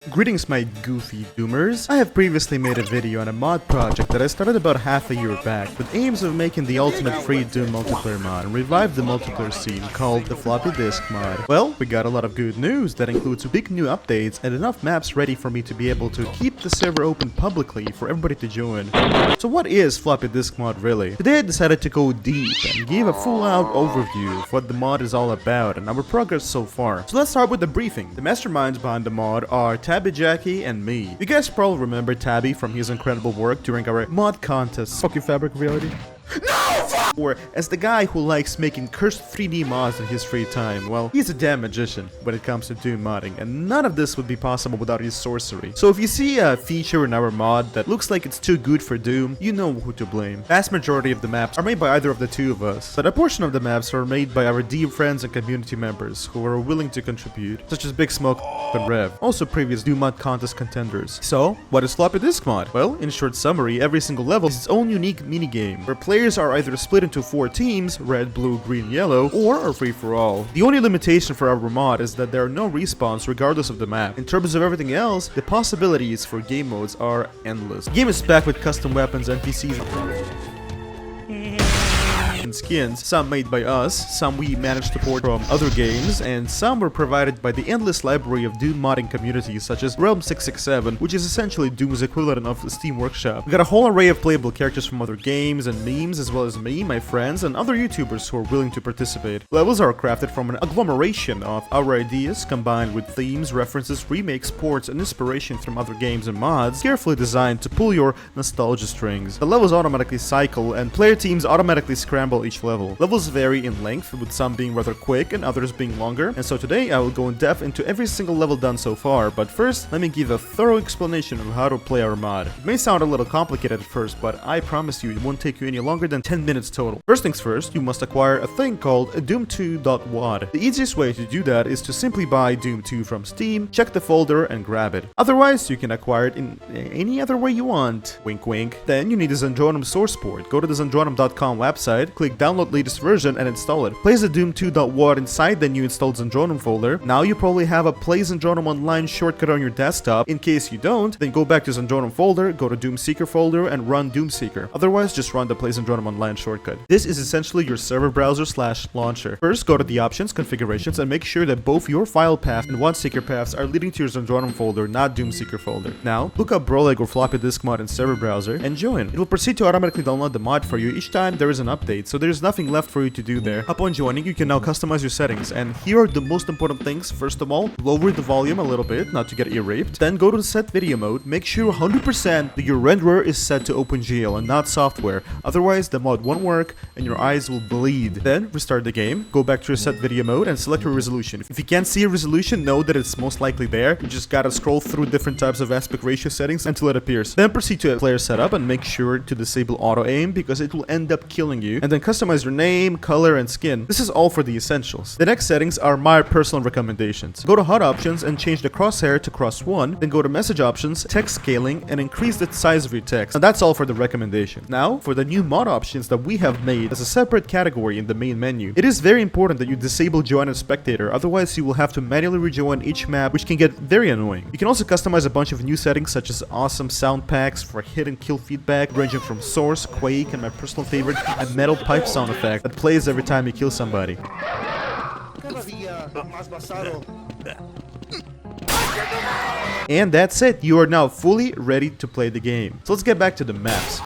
Greetings my goofy doomers. I have previously made a video on a mod project that I started about half a year back with aims of making the ultimate free Doom multiplayer mod and revive the multiplayer scene called the Floppy Disk mod. Well, we got a lot of good news that includes big new updates and enough maps ready for me to be able to keep the server open publicly for everybody to join. So what is Floppy Disk mod really? Today I decided to go deep and give a full out overview of what the mod is all about and our progress so far. So let's start with the briefing. The masterminds behind the mod are Tabby Jackie and me. You guys probably remember Tabby from his incredible work during our mod contest. Fuck you, Fabric Reality. No! Or as the guy who likes making cursed 3D mods in his free time. Well, he's a damn magician when it comes to Doom modding, and none of this would be possible without his sorcery. So if you see a feature in our mod that looks like it's too good for Doom, you know who to blame. Vast majority of the maps are made by either of the two of us, but a portion of the maps are made by our dear friends and community members who are willing to contribute, such as Big Smoke and Rev, also previous Doom mod contest contenders. So, what is Floppy Disk mod? Well, in short summary, every single level is its own unique minigame, where players are either split into 4 teams, red, blue, green, yellow, or are free for all. The only limitation for our mod is that there are no respawns regardless of the map. In terms of everything else, the possibilities for game modes are endless. The game is packed with custom weapons, NPCs, and skins, some made by us, some we managed to port from other games, and some were provided by the endless library of Doom modding communities such as Realm 667, which is essentially Doom's equivalent of the Steam Workshop. We got a whole array of playable characters from other games and memes, as well as me, my friends, and other YouTubers who are willing to participate. Levels are crafted from an agglomeration of our ideas, combined with themes, references, remakes, ports, and inspiration from other games and mods, carefully designed to pull your nostalgia strings. The levels automatically cycle, and player teams automatically scramble each level. Levels vary in length, with some being rather quick and others being longer, and so today I will go in depth into every single level done so far, but first let me give a thorough explanation of how to play our mod. It may sound a little complicated at first, but I promise you it won't take you any longer than 10 minutes total. First things first, you must acquire a thing called a Doom2.wad. The easiest way to do that is to simply buy Doom 2 from Steam, check the folder, and grab it. Otherwise, you can acquire it in any other way you want. Wink wink. Then you need a Zandronum source port. Go to the Zandronum.com website, click download latest version and install it. Place the Doom2.wad inside the new installed Zandronum folder. Now you probably have a Play Zandronum Online shortcut on your desktop. In case you don't, then go back to Zandronum folder, go to Doomseeker folder and run Doomseeker. Otherwise, just run the Play Zandronum Online shortcut. This is essentially your server browser / launcher. First, go to the options, configurations, and make sure that both your file path and WADseeker paths are leading to your Zandronum folder, not Doomseeker folder. Now, look up Broleg or Floppy Disk mod in server browser and join. It will proceed to automatically download the mod for you each time there is an update, so there's nothing left for you to do there. Upon joining, you can now customize your settings, and here are the most important things. First of all, lower the volume a little bit, not to get ear-raped. Then go to the set video mode, make sure 100% that your renderer is set to OpenGL and not software, otherwise the mod won't work and your eyes will bleed. Then restart the game, go back to your set video mode and select your resolution. If you can't see a resolution, know that it's most likely there. You just gotta scroll through different types of aspect ratio settings until it appears. Then proceed to player setup and make sure to disable auto aim because it will end up killing you, and then customize your name, color, and skin. This is all for the essentials. The next settings are my personal recommendations. Go to HUD options and change the crosshair to cross 1, then go to message options, text scaling, and increase the size of your text. And that's all for the recommendations. Now, for the new mod options that we have made as a separate category in the main menu. It is very important that you disable join as spectator, otherwise you will have to manually rejoin each map, which can get very annoying. You can also customize a bunch of new settings such as awesome sound packs for hit and kill feedback, ranging from Source, Quake, and my personal favorite, a metal pipe sound effect that plays every time you kill somebody. And that's it, you are now fully ready to play the game. So let's get back to the maps.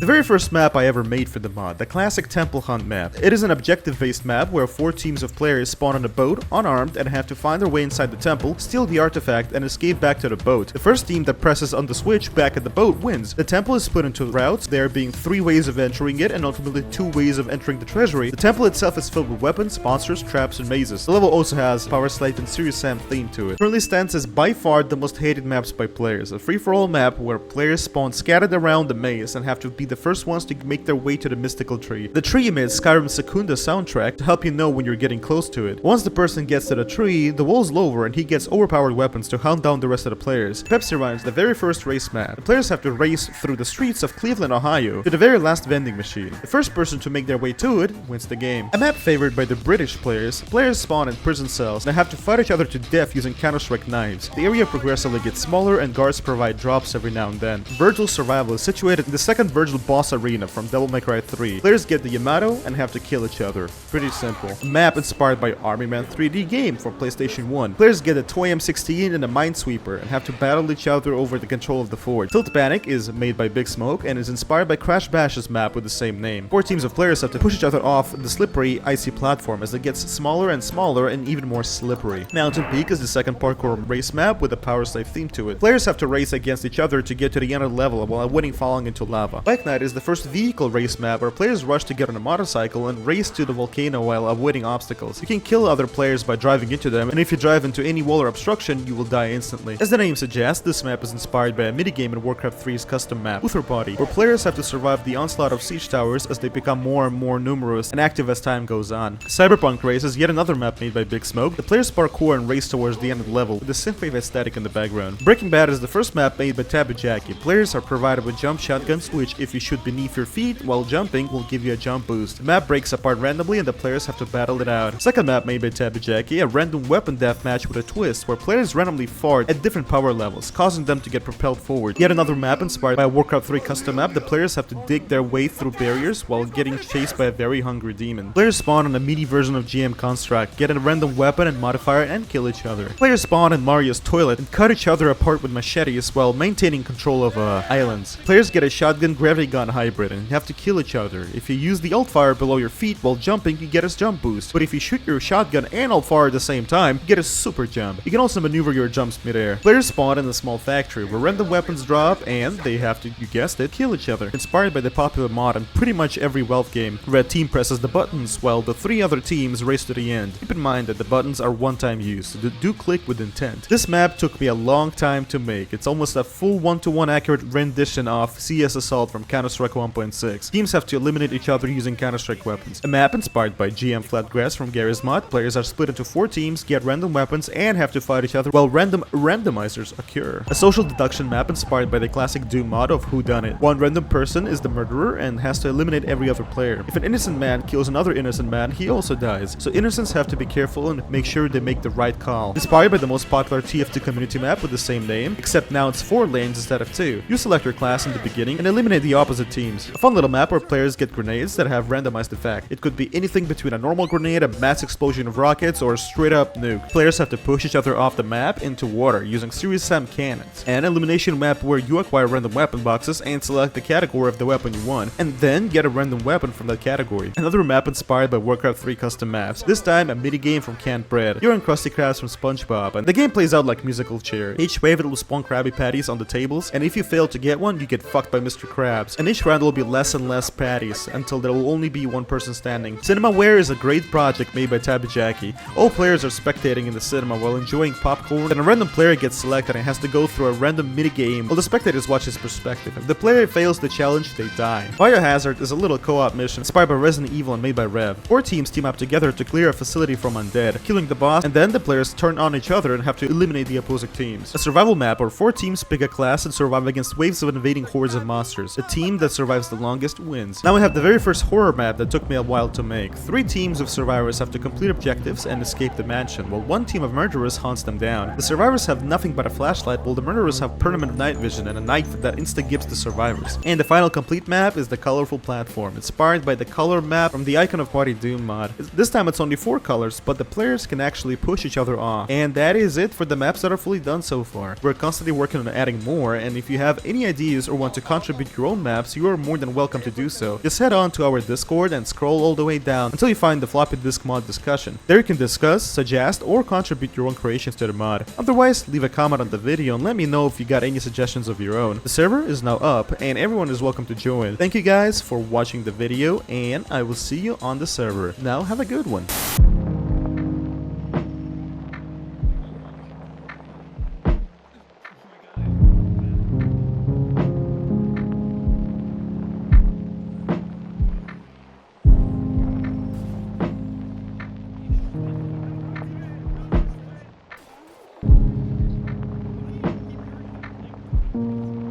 The very first map I ever made for the mod, the classic Temple Hunt map. It is an objective-based map where 4 teams of players spawn on a boat, unarmed, and have to find their way inside the temple, steal the artifact, and escape back to the boat. The first team that presses on the switch back at the boat wins. The temple is split into routes, there being 3 ways of entering it and ultimately 2 ways of entering the treasury. The temple itself is filled with weapons, monsters, traps, and mazes. The level also has Power Slave and Serious Sam theme to it. Currently stands as by far the most hated maps by players. A free-for-all map where players spawn scattered around the maze and have to beat the first ones to make their way to the mystical tree. The tree emits Skyrim's Secunda soundtrack to help you know when you're getting close to it. Once the person gets to the tree, the walls lower and he gets overpowered weapons to hunt down the rest of the players. Pepsi Run is the very first race map. The players have to race through the streets of Cleveland, Ohio to the very last vending machine. The first person to make their way to it wins the game. A map favored by the British players spawn in prison cells and have to fight each other to death using Counter-Strike knives. The area progressively gets smaller and guards provide drops every now and then. Virgil's survival is situated in the second Virgil boss arena from Devil May Cry 3. Players get the Yamato and have to kill each other. Pretty simple. A map inspired by Army Man 3D game from PlayStation 1. Players get a toy M16 and a Minesweeper and have to battle each other over the control of the fort. Tilt Panic is made by Big Smoke and is inspired by Crash Bash's map with the same name. 4 teams of players have to push each other off the slippery, icy platform as it gets smaller and smaller and even more slippery. Mountain Peak is the second parkour race map with a power slave theme to it. Players have to race against each other to get to the end of the level while avoiding falling into lava. Bike Night is the first vehicle race map where players rush to get on a motorcycle and race to the volcano while avoiding obstacles. You can kill other players by driving into them, and if you drive into any wall or obstruction, you will die instantly. As the name suggests, this map is inspired by a minigame in Warcraft 3's custom map, Uther Body, where players have to survive the onslaught of siege towers as they become more and more numerous and active as time goes on. Cyberpunk Race is yet another map made by Big Smoke. The players parkour and race towards the end of the level with a synthwave aesthetic in the background. Breaking Bad is the first map made by Tabby Jackie. Players are provided with jump shotguns, which, if you shoot beneath your feet while jumping, will give you a jump boost. The map breaks apart randomly and the players have to battle it out. Second map made by Tabby Jackie, a random weapon deathmatch with a twist, where players randomly fart at different power levels, causing them to get propelled forward. Yet another map inspired by a Warcraft 3 custom map. The players have to dig their way through barriers while getting chased by a very hungry demon. Players spawn on a meaty version of GM Construct, get a random weapon and modifier, and kill each other. Players spawn in Mario's toilet and cut each other apart with machetes while maintaining control of islands. Players get a shotgun gravity gun hybrid and have to kill each other. If you use the alt fire below your feet while jumping, you get a jump boost. But if you shoot your shotgun and alt fire at the same time, you get a super jump. You can also maneuver your jumps midair. Players spawn in a small factory where random weapons drop and they have to, you guessed it, kill each other. Inspired by the popular mod in pretty much every Wealth game, Red Team presses the buttons while the 3 other teams race to the end. Keep in mind that the buttons are one-time use, so do click with intent. This map took me a long time to make. It's almost a full 1-to-1 accurate rendition of CS Assault from Counter-Strike 1.6. Teams have to eliminate each other using Counter-Strike weapons. A map inspired by GM Flatgrass from Gary's mod. Players are split into 4 teams, get random weapons, and have to fight each other while random randomizers occur. A social deduction map inspired by the classic Doom mod of Whodunit. One random person is the murderer and has to eliminate every other player. If an innocent man kills another innocent man, he also dies. So innocents have to be careful and make sure they make the right call. Inspired by the most popular TF2 community map with the same name, except now it's 4 lanes instead of 2. You select your class in the beginning and eliminate the opposite teams. A fun little map where players get grenades that have randomized effect. It could be anything between a normal grenade, a mass explosion of rockets, or a straight up nuke. Players have to push each other off the map into water using Series Sam cannons. An elimination map where you acquire random weapon boxes and select the category of the weapon you want, and then get a random weapon from that category. Another map inspired by Warcraft 3 custom maps. This time a minigame from Canned Bread. You're in Krusty Krabs from SpongeBob, and the game plays out like musical chair. Each wave it will spawn Krabby Patties on the tables, and if you fail to get one, you get fucked by Mr. Krabs. And each round will be less and less patties, until there will only be one person standing. Cinemaware is a great project made by Tabby Jackie. All players are spectating in the cinema while enjoying popcorn, then a random player gets selected and has to go through a random minigame while the spectators watch his perspective. If the player fails the challenge, they die. Biohazard is a little co-op mission inspired by Resident Evil and made by Rev. 4 teams team up together to clear a facility from undead, killing the boss, and then the players turn on each other and have to eliminate the opposing teams. A survival map where 4 teams pick a class and survive against waves of invading hordes of monsters. The team that survives the longest wins. Now we have the very first horror map that took me a while to make. 3 teams of survivors have to complete objectives and escape the mansion, while 1 team of murderers hunts them down. The survivors have nothing but a flashlight, while the murderers have permanent night vision and a knife that insta-gives the survivors. And the final complete map is the colorful platform, inspired by the color map from the Icon of Party Doom mod. This time it's only 4 colors, but the players can actually push each other off. And that is it for the maps that are fully done so far. We're constantly working on adding more, and if you have any ideas or want to contribute your own maps, you are more than welcome to do so. Just head on to our Discord and scroll all the way down until you find the floppy disk mod discussion. There you can discuss, suggest, or contribute your own creations to the mod. Otherwise, leave a comment on the video and let me know if you got any suggestions of your own. The server is now up and everyone is welcome to join. Thank you guys for watching the video, and I will see you on the server. Now have a good one.